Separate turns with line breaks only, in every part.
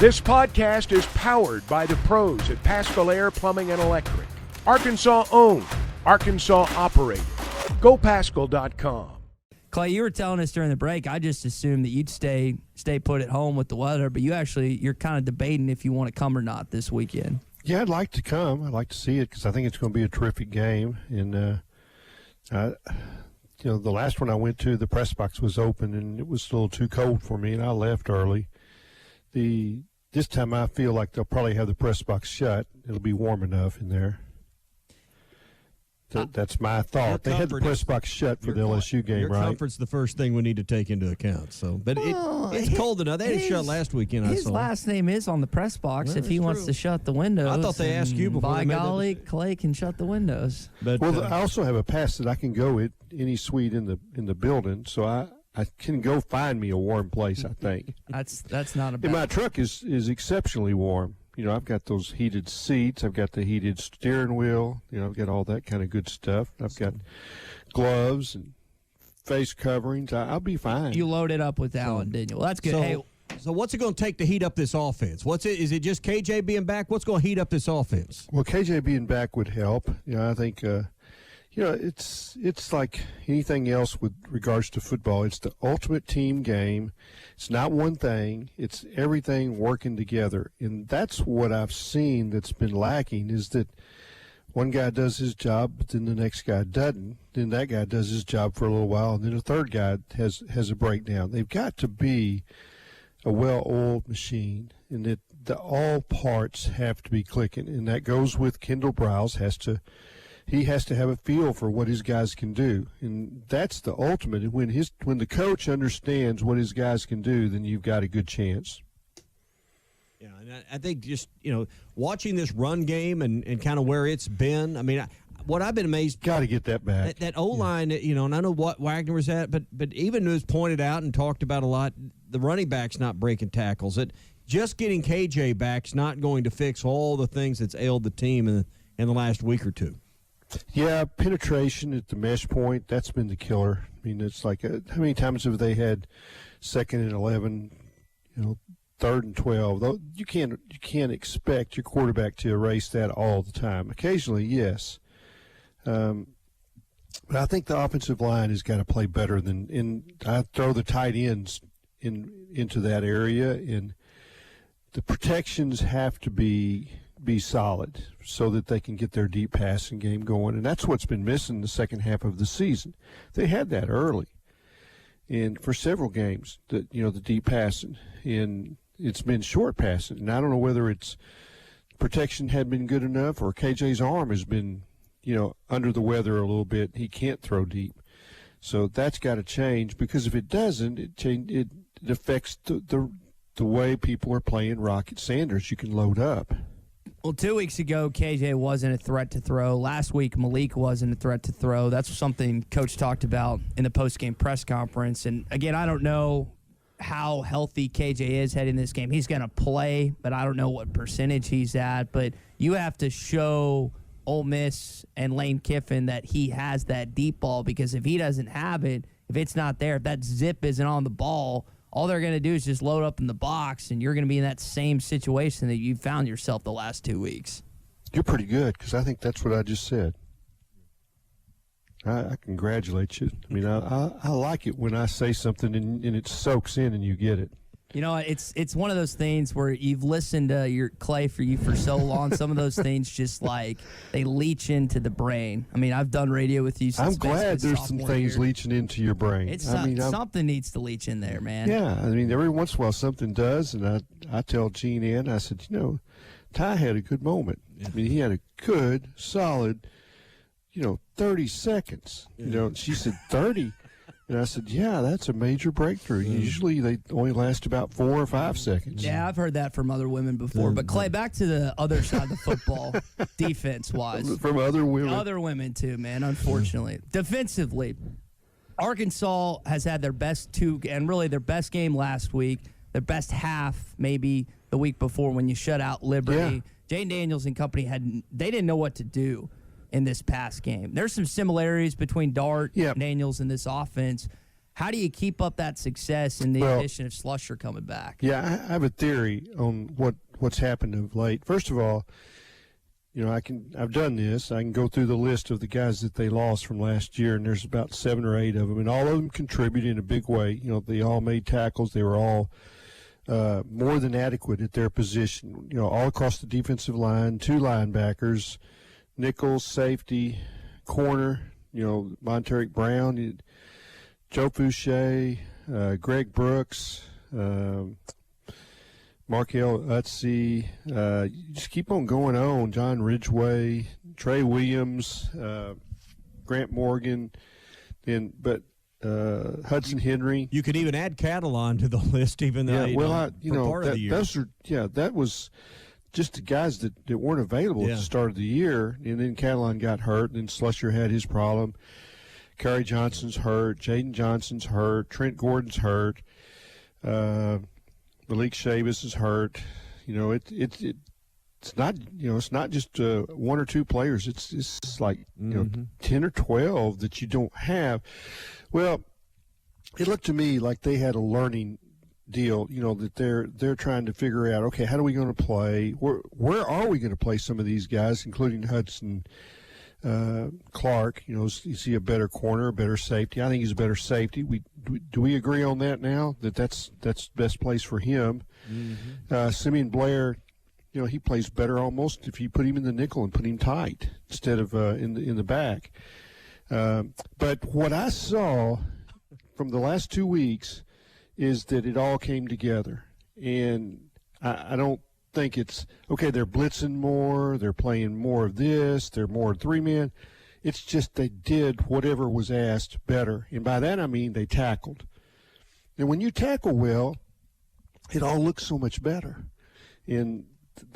This podcast is powered by the pros at Paschal Air Plumbing and Electric. Arkansas owned, Arkansas operated. GoPaschal.com.
Clay, you were telling us during the break, I just assumed that you'd stay put at home with the weather, but you're kind of debating if you want to come or not this weekend.
Yeah, I'd like to come. I'd like to see it because I think it's going to be a terrific game. And, the last one I went to, the press box was open and it was a little too cold for me, and I left early. This time I feel like they'll probably have the press box shut. It'll be warm enough in there. That's my thought. They had the press box shut for the LSU game, right?
Your comfort's the first thing we need to take into account. But it's cold enough. They didn't shut last weekend.
His last name is on the press box.
Well,
if he wants to shut the windows,
I thought they asked you before.
By golly, Clay can shut the windows.
But I also have a pass that I can go at any suite in the building, so I can go find me a warm place. I think
that's not a bad.
And my truck is exceptionally warm. I've got those heated seats. I've got the heated steering wheel. I've got all that kind of good stuff. I've got gloves and face coverings. I'll be fine.
You loaded up with Allen, didn't you? Well, that's good.
So what's it going to take to heat up this offense? Is it just KJ being back? What's going to heat up this offense?
Well, KJ being back would help. I think it's like anything else with regards to football. It's the ultimate team game. It's not one thing. It's everything working together. And that's what I've seen that's been lacking is that one guy does his job, but then the next guy doesn't. Then that guy does his job for a little while, and then a third guy has a breakdown. They've got to be a well-oiled machine, and that all parts have to be clicking. And that goes with Kendall Browse he has to have a feel for what his guys can do, and that's the ultimate. When the coach understands what his guys can do, then you've got a good chance.
Yeah, and I think just watching this run game and kind of where it's been. I mean, what I've been amazed.
Got to get that back.
That O line, and I know what Wagner was at, but even it was pointed out and talked about a lot. The running back's not breaking tackles. Just getting KJ back's not going to fix all the things that's ailed the team in the last week or two.
Yeah, penetration at the mesh point, that's been the killer. I mean, it's like how many times have they had 2nd and 11, 3rd and 12? You can't expect your quarterback to erase that all the time. Occasionally, yes. But I think the offensive line has got to play better I throw the tight ends into that area, and the protections have to be solid so that they can get their deep passing game going. And that's what's been missing the second half of the season. They had that early. And for several games, the deep passing. And it's been short passing. And I don't know whether it's protection had been good enough or KJ's arm has been, under the weather a little bit. He can't throw deep. So that's got to change, because if it doesn't, it affects the way people are playing Rocket Sanders. You can load up.
Well, 2 weeks ago, KJ wasn't a threat to throw. Last week, Malik wasn't a threat to throw. That's something Coach talked about in the post-game press conference. And, again, I don't know how healthy KJ is heading this game. He's going to play, but I don't know what percentage he's at. But you have to show Ole Miss and Lane Kiffin that he has that deep ball, because if he doesn't have it, if it's not there, if that zip isn't on the ball, all they're going to do is just load up in the box, and you're going to be in that same situation that you found yourself the last 2 weeks.
You're pretty good, because I think that's what I just said. I congratulate you. I mean, I like it when I say something and it soaks in and you get it.
It's one of those things where you've listened to your Clay for so long. Some of those things just they leach into the brain. I mean, I've done radio with you since
I'm glad there's some things leaching into your brain.
Something needs to leach in there, man.
Yeah, I mean, every once in a while something does, and I tell Gene Ann, I said, Ty had a good moment. Yeah. I mean, he had a good, solid, 30 seconds. And she said 30. And I said, yeah, that's a major breakthrough. Usually they only last about 4 or 5 seconds.
Yeah, I've heard that from other women before. But, Clay, back to the other side of the football, defense-wise.
From other women.
Other women, too, man, unfortunately. Defensively, Arkansas has had their best their best game last week, their best half maybe the week before when you shut out Liberty.
Yeah.
Jane Daniels and company they didn't know what to do in this past game. There's some similarities between Dart and Daniels in this offense. How do you keep up that success in the addition of Slusher coming back?
Yeah, I have a theory on what's happened of late. First of all, I've done this. I can go through the list of the guys that they lost from last year, and there's about 7 or 8 of them, and all of them contributed in a big way. They all made tackles. They were all more than adequate at their position. All across the defensive line, 2 linebackers, nickel, safety, corner. Monteric Brown, Joe Fouché, Greg Brooks, Markel Utsey, you just keep on going on. John Ridgway, Trey Williams, Grant Morgan, but Hudson Henry.
You could even add Catalan to the list, even though part of the year.
That was just the guys that weren't available at the start of the year, and then Catalan got hurt, and then Slusher had his problem. Kerry Johnson's hurt, Jaden Johnson's hurt, Trent Gordon's hurt, Malik Chavis is hurt. It's not just 1 or 2 players. It's like 10 or 12 that you don't have. Well, it looked to me like they had a learning deal. That they're trying to figure out. Okay, how are we going to play? Where are we going to play some of these guys, including Hudson Clark? Is he a better corner, a better safety? I think he's a better safety. Do we agree on that now? That's the best place for him. Simeon Blair, he plays better almost if you put him in the nickel and put him tight instead of in the back. But what I saw from the last 2 weeks is that it all came together, and I don't think it's okay. They're blitzing more, they're playing more of this, they're more 3-man. It's just they did whatever was asked better, and by that I mean they tackled. And when you tackle well, it all looks so much better. And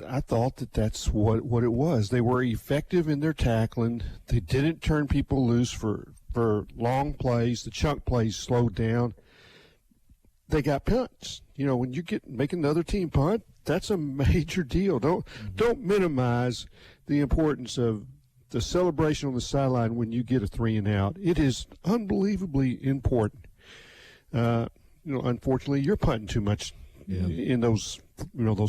I thought that's what it was. They were effective in their tackling. They didn't turn people loose for long plays. The chunk plays slowed down. They got punts. When you make another team punt, that's a major deal. Don't minimize the importance of the celebration on the sideline when you get a 3 and out. It is unbelievably important. Unfortunately, you're punting too much in those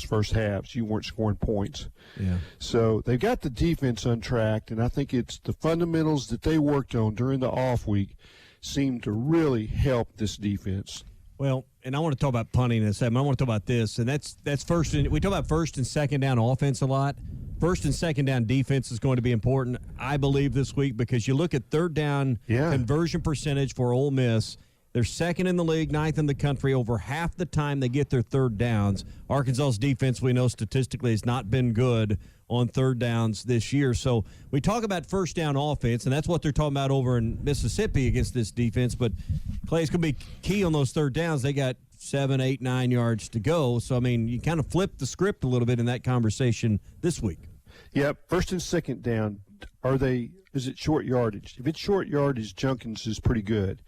first halves. You weren't scoring points.
Yeah.
So they've got the defense untracked, and I think it's the fundamentals that they worked on during the off week seem to really help this defense.
Well, and I want to talk about punting in a second. I want to talk about this, and that's first. We talk about first and second down offense a lot. First and second down defense is going to be important, I believe, this week, because you look at third down conversion percentage for Ole Miss. They're second in the league, 9th in the country. Over half the time they get their third downs. Arkansas's defense, we know statistically, has not been good on third downs this year. So we talk about first down offense, and that's what they're talking about over in Mississippi against this defense. But, Clay, it's going to be key on those third downs. They got 7, 8, 9 yards to go. So, I mean, you kind of flip the script a little bit in that conversation this week.
Yep, first and second down, is it short yardage? If it's short yardage, Junkins is pretty good.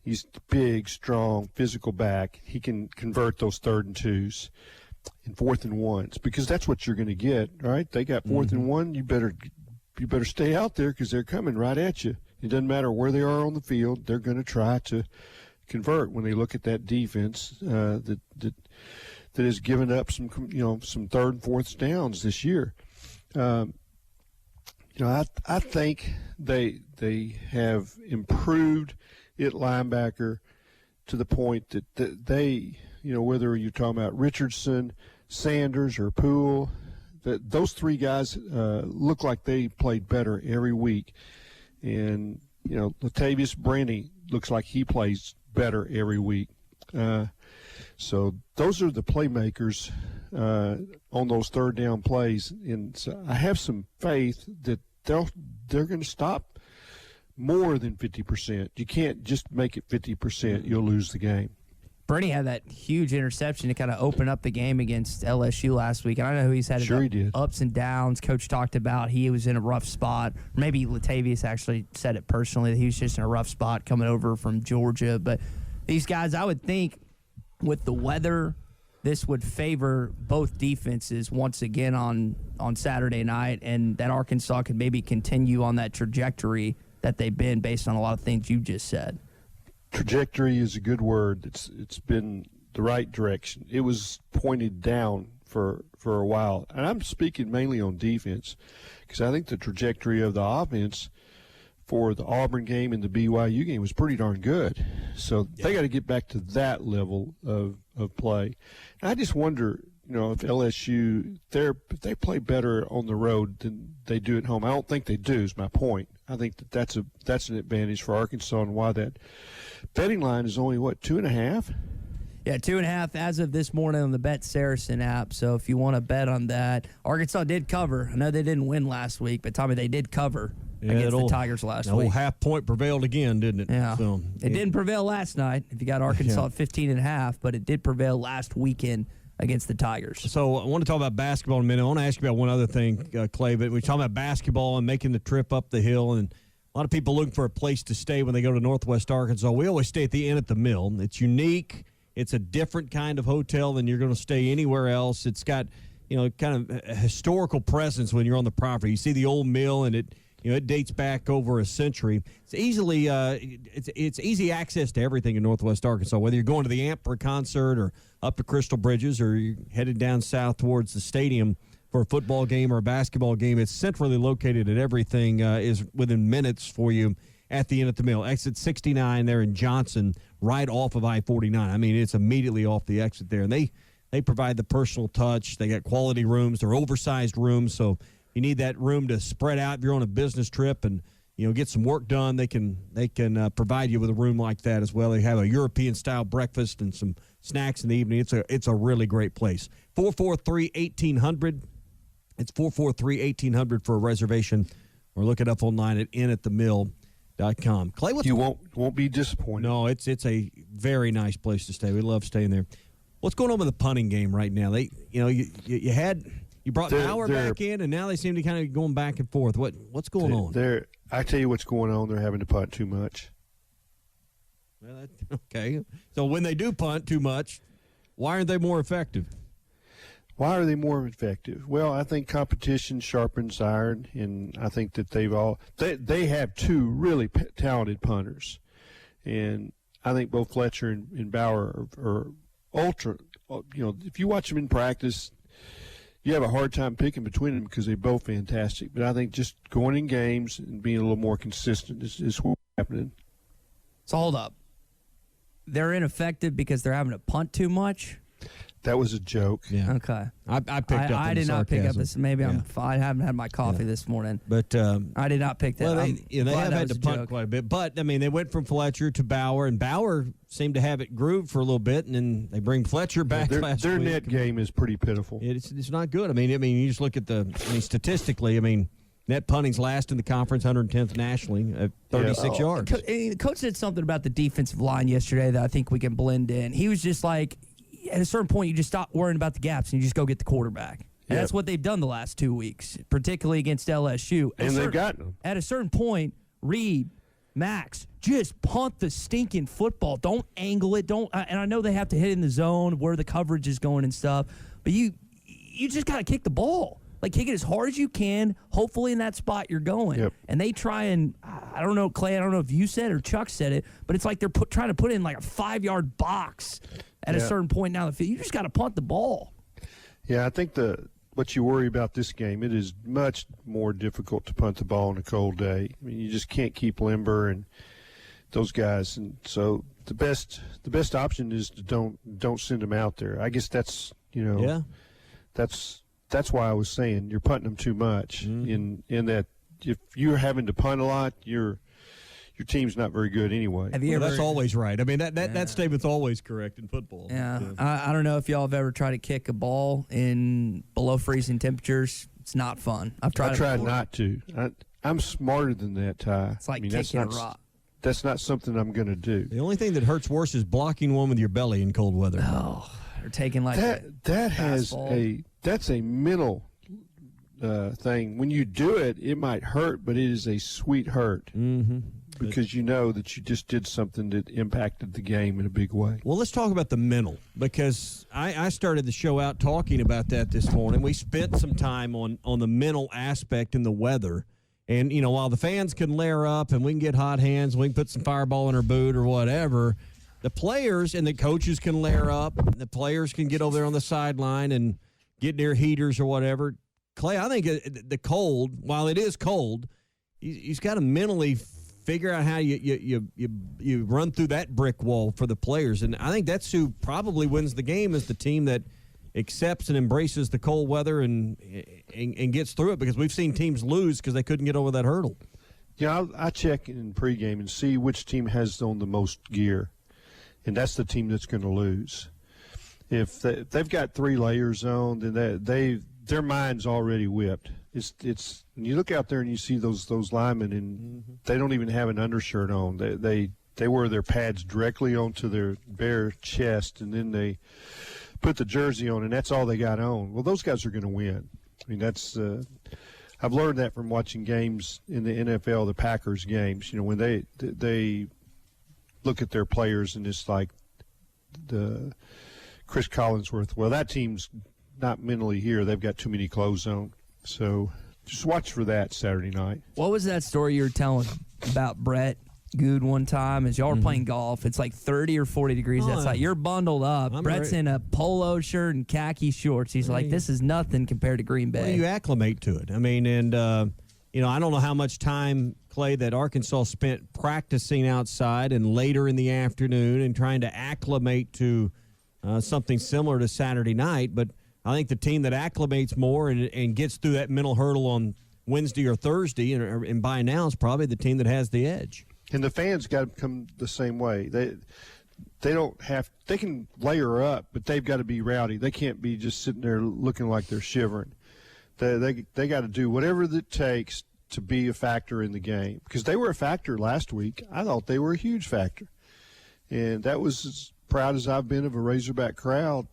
He's big, strong, physical back. He can convert those 3rd and 2s and 4th and 1s because that's what you're going to get, right? They got 4th and 1. You better stay out there because they're coming right at you. It doesn't matter where they are on the field. They're going to try to convert when they look at that defense that has given up some 3rd and 4th downs this year. I think they have improved at linebacker to the point that they, whether you're talking about Richardson, Sanders, or Poole, that those 3 guys look like they played better every week. And, Latavius Brandy looks like he plays better every week. So those are the playmakers on those third down plays. And so I have some faith that they're going to stop more than 50%. You can't just make it 50%. You'll lose the game.
Bernie had that huge interception to kind of open up the game against LSU last week. And I know he's had
he did.
ups and downs. Coach talked about he was in a rough spot. Maybe Latavius actually said it personally that he was just in a rough spot coming over from Georgia. But these guys, I would think with the weather, this would favor both defenses once again on Saturday night, and that Arkansas could maybe continue on that trajectory that they've been based on a lot of things you just said.
trajectory is a good word. It's been the right direction. It was pointed down for a while, and I'm speaking mainly on defense because I think the trajectory of the offense for the Auburn game and the BYU game was pretty darn good. So they got to get back to that level of play. And I just wonder, if LSU if they play better on the road than they do at home. I don't think they do. Is my point. I think that's an advantage for Arkansas, and why that betting line is only 2.5.
Yeah, 2.5 as of this morning on the Bet Saracen app. So if you want to bet on that, Arkansas did cover. I know they didn't win last week, but Tommy, they did cover against the Tigers last week.
Half point prevailed again, didn't it?
Yeah.
So,
it didn't prevail last night if you got Arkansas at 15.5, but it did prevail last weekend against the Tigers.
So I want to talk about basketball in a minute. I want to ask you about one other thing, Clay. But we're talking about basketball and making the trip up the hill, and a lot of people looking for a place to stay when they go to Northwest Arkansas. We always stay at the Inn at the Mill. It's unique. It's a different kind of hotel than you're going to stay anywhere else. It's got, kind of a historical presence when you're on the property. You see the old mill, and it dates back over a century. It's easily it's easy access to everything in Northwest Arkansas, whether you're going to the Amp for a concert or up to Crystal Bridges, or you're headed down south towards the stadium for a football game or a basketball game. It's centrally located, and everything is within minutes for you at the Inn at the Mill. Exit 69 there in Johnson, right off of I-49. I mean, it's immediately off the exit there. And they provide the personal touch. They got quality rooms. They're oversized rooms, so you need that room to spread out if you're on a business trip and get some work done. They can provide you with a room like that as well. They have a European-style breakfast and some snacks in the evening. It's a really great place. 443-1800. It's 443-1800 for a reservation, or look it up online at innatthemill.com. Clay,
you won't be disappointed.
No, it's a very nice place to stay. We love staying there. What's going on with the punting game right now? You brought Bauer back in, and now they seem to kind of going back and forth. What's going on?
I tell you what's going on. They're having to punt too much.
Well, okay. So when they do punt too much, why aren't they more effective?
Why are they more effective? Well, I think competition sharpens iron, and I think that they have two really talented punters, and I think both Fletcher and Bauer are ultra. If you watch them in practice, you have a hard time picking between them because they're both fantastic. But I think just going in games and being a little more consistent is what's happening.
So hold up. They're ineffective because they're having to punt too much?
That was a joke.
Yeah. Okay.
I picked up on
I did not pick up this. Maybe
Yeah.
I haven't had my coffee this morning.
But
I did not pick that.
Well, they have had to punt quite a bit. But, I mean, they went from Fletcher to Bauer, and Bauer seemed to have it grooved for a little bit, and then they bring Fletcher back last
their
week.
Their net game is pretty pitiful.
It's not good. I mean, you just look at statistically, net punting's last in the conference, 110th nationally at 36 yards.
The coach said something about the defensive line yesterday that I think we can blend in. He was just like, at a certain point, you just stop worrying about the gaps and you just go get the quarterback. And that's what they've done the last 2 weeks, particularly against LSU.
And they've gotten them.
At a certain point, Reed, Max, just punt the stinking football. Don't angle it. And I know they have to hit in the zone where the coverage is going and stuff, but you just got to kick the ball. Like, kick it as hard as you can, hopefully in that spot you're going.
Yep.
And they try and, I don't know, Clay, I don't know if you said it or Chuck said it, but it's like they're trying to put in like a 5-yard box at a certain point down the field. You just got to punt the ball.
Yeah, I think what you worry about this game, it is much more difficult to punt the ball on a cold day. I mean, you just can't keep Limber and those guys, and so the best option is to don't send them out there. I guess that's that's why I was saying you're punting them too much. In that if you're having to punt a lot, your team's not very good anyway.
That's always right. I mean, that statement's always correct in football.
Yeah. I don't know if y'all have ever tried to kick a ball in below freezing temperatures. It's not fun. I've tried.
I tried not to. I'm smarter than that, Ty.
It's like kicking a rock.
That's not something I'm going to do.
The only thing that hurts worse is blocking one with your belly in cold weather.
Oh, they're taking like
that's a mental thing. When you do it, it might hurt, but it is a sweet hurt.
Mm-hmm.
Because you know that you just did something that impacted the game in a big way.
Well, let's talk about the mental, because I started the show out talking about that this morning. We spent some time on the mental aspect in the weather, And, while the fans can layer up and we can get hot hands, we can put some Fireball in our boot or whatever, the players and the coaches can layer up. The players can get over there on the sideline and get near heaters or whatever. Clay, I think the cold, while it is cold, he's got to mentally figure out how you run through that brick wall for the players. And I think that's who probably wins the game, is the team that accepts and embraces the cold weather and gets through it, because we've seen teams lose because they couldn't get over that hurdle.
Yeah, I check in pregame and see which team has on the most gear, and that's the team that's going to lose. If they've got 3 layers on, then their mind's already whipped. It's when you look out there and you see those linemen, and they don't even have an undershirt on. They wear their pads directly onto their bare chest, and then they put the jersey on, and that's all they got on. Well, those guys are going to win. I mean, that's I've learned that from watching games in the NFL, the Packers games. When they look at their players, and it's like the Chris Collinsworth. Well, that team's not mentally here. They've got too many clothes on. So just watch for that Saturday night.
What was that story you were telling about Brett Good one time as y'all were playing golf? It's like 30 or 40 degrees outside. You're bundled up. Brett's in a polo shirt and khaki shorts. He's like, this is nothing compared to Green Bay.
Well, you acclimate to it. I mean, and, I don't know how much time, Clay, that Arkansas spent practicing outside and later in the afternoon and trying to acclimate to something similar to Saturday night. But I think the team that acclimates more and gets through that mental hurdle on Wednesday or Thursday, and by now is probably the team that has the edge.
And the fans got to come the same way. They don't have – they can layer up, but they've got to be rowdy. They can't be just sitting there looking like they're shivering. They got to do whatever it takes to be a factor in the game, because they were a factor last week. I thought they were a huge factor. And that was as proud as I've been of a Razorback crowd,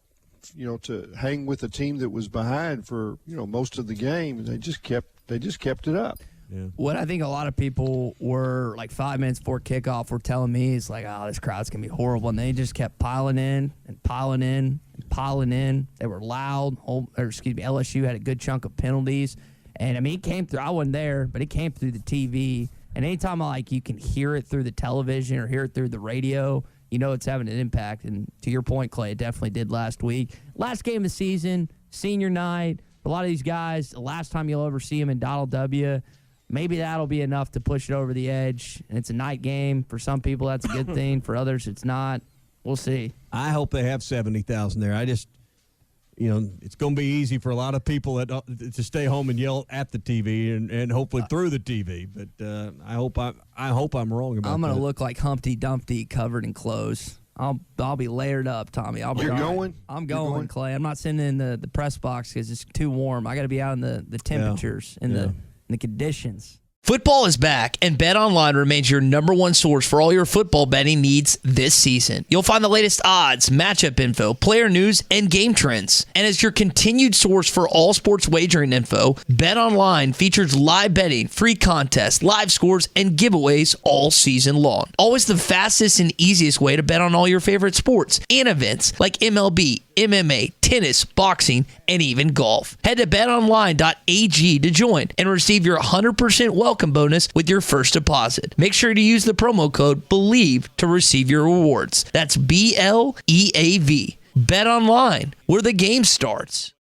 to hang with a team that was behind for, most of the game. And they just kept it up.
Yeah.
What I think a lot of people were like 5 minutes before kickoff were telling me is like, this crowd's going to be horrible. And they just kept piling in and piling in and piling in. They were loud. LSU had a good chunk of penalties. And, it came through. I wasn't there, but it came through the TV. And anytime you can hear it through the television or hear it through the radio, it's having an impact. And to your point, Clay, it definitely did last week. Last game of the season, senior night. A lot of these guys, the last time you'll ever see them in Donald W., maybe that'll be enough to push it over the edge. And it's a night game. For some people, that's a good thing. For others, it's not. We'll see.
I hope they have 70,000 there. I just, it's going to be easy for a lot of people to stay home and yell at the TV and hopefully through the TV. But I hope I'm wrong about that.
I'm going to look like Humpty Dumpty covered in clothes. I'll be layered up, Tommy.
You're going?
I'm going, Clay. I'm not sitting in the press box because it's too warm. I got to be out in the temperatures and the conditions.
Football is back, and BetOnline remains your number one source for all your football betting needs this season. You'll find the latest odds, matchup info, player news, and game trends. And as your continued source for all sports wagering info, BetOnline features live betting, free contests, live scores, and giveaways all season long. Always the fastest and easiest way to bet on all your favorite sports and events like MLB, MMA, tennis, boxing, and even golf. Head to betonline.ag to join and receive your 100% welcome bonus with your first deposit. Make sure to use the promo code BELIEVE to receive your rewards. That's BLEAV. Bet online, where the game starts.